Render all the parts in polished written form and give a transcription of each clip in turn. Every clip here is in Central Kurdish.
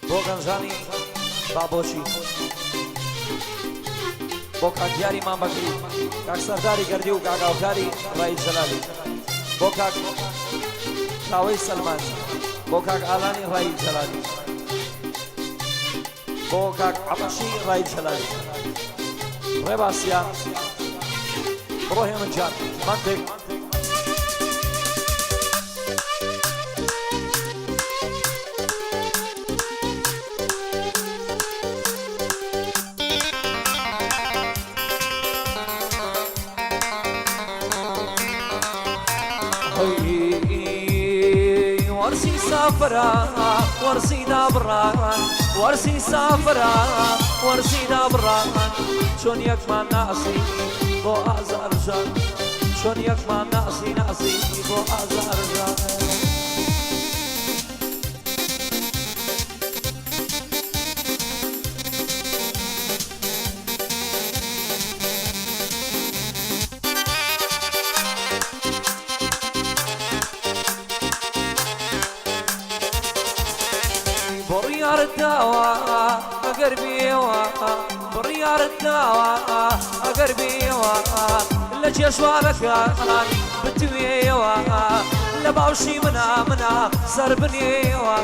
بۆ گەنجانی بابۆچی بۆ کاک یاریمان بەکری کاک سەرداری گەردی و کاگاوکاری ڕای جەلالی بۆ کاک تاوەی سەلمان بۆ کاک ئالانی ڕای جەلالی بۆ کاک عەبەشی ڕای جەلالی ڕێباسیە بڕۆ هێمن جان منتێک ورسي سافرا ورسي دابران ورسي سافرا ورسي دابران شون يكما ناسي بو ازار جان شون يكما ناسي بو ازار جان بريار الدواء أقربيوا بريار الدواء أقربيوا إلا جشوارك بتويوا إلا باوشي منا سربنيوا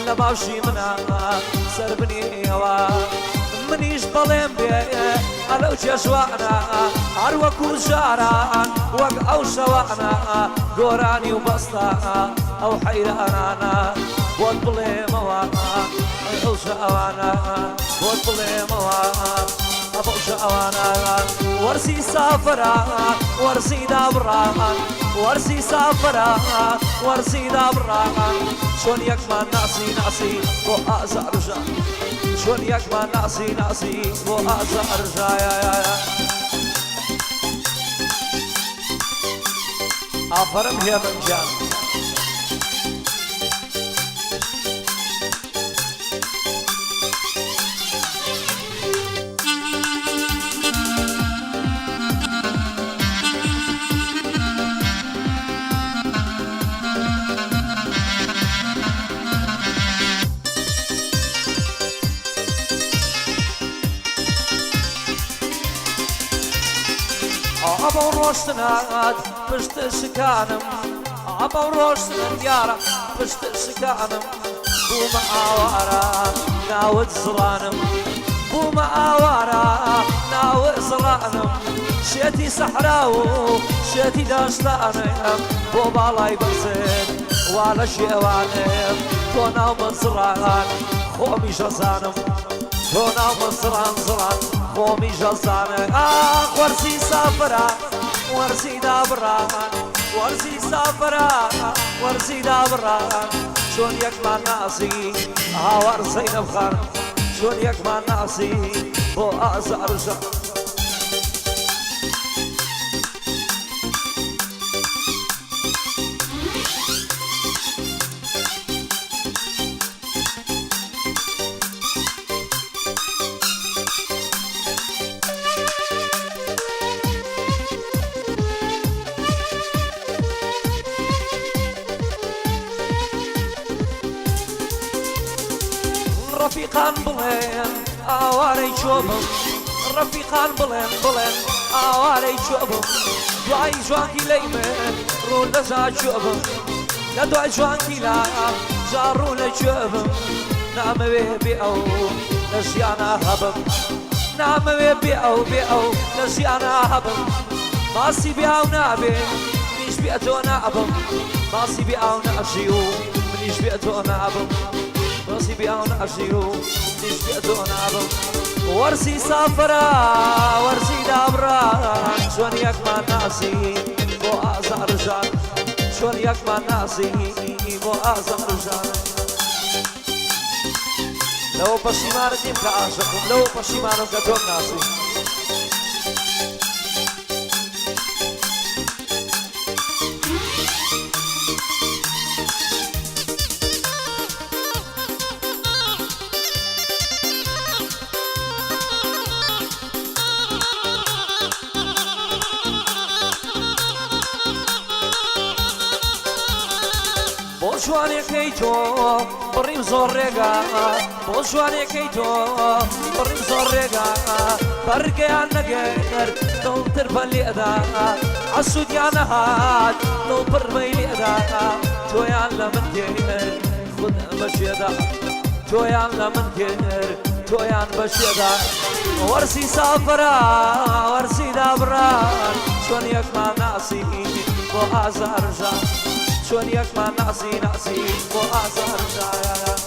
إلا باوشي منا سربنيوا منيش ظلم بيه ألو جشوانا عروكو جاران وق أو شوانا قوراني وبسطا أو حيرانا وطلي موانا أو شوانا وطلي موانا أبو شوانا ورسي سافرا ورسي دابران ورسي سافرا ورسي دابران شون يكما ناسي وآزار جا شون يكما ناسي وآزار جا يا أفرم هي من جان أبو روشتناد پشت شکانم أبو روشتناد یارا پشت شکانم بوم آوارا ناود زرانم بوم آوارا ناود زرانم شيتي صحراو شيتي داشتانم بو بالاي برزن ولا شيوانم كوناو مزران خومي جزانم كوناو مزران خومي جزانم ورسي سافرا ورسي دابران ورسي سافرا ورسي دابران شون يكما ناسي ورسي نبخان شون يكما ناسي بو أزار جان رفيقان بلين آواري شوبم رفيقان بلين آواري شوبم دعاي جوانكي ليمن رول لزا شوبم لا دعاي جوانكي لا جارو لشوبم نعم بيبيعو نسيانا هبم نعم بيبيعو نسيانا هبم ماسي بيعو نابي منيش بيعتو نعبم ماسي بيعو نعشيو منيش بيعتو نعبم نصيبي أو نعشيو نشبيتو نعبم ورسي سافرا ورسي دابران شون يكما ناسي بو أزار جان شون يكما ناسي بو أزار جان لو بشيمان ديم كعاشقهم لو بشيمانو كتوم ناسي جوانێکەی تۆ بڕیم زۆر ڕێگا بۆ جوانێکەی تۆ بڕیم زۆر ڕێگا بەرگەیان نەگەر دڵتر بە لێدا عەسوودیان نەهات دڵ پڕ بەی لێدا تۆیان لە من گێر خود بەشێدا تۆیان لە من گێر تۆیان بەشێدا وەرسی سافرە وەرسی دابران چۆن یەکمان ناسی بۆ ئازارژان چۆن یەکمان ناسی بۆ ئازارژان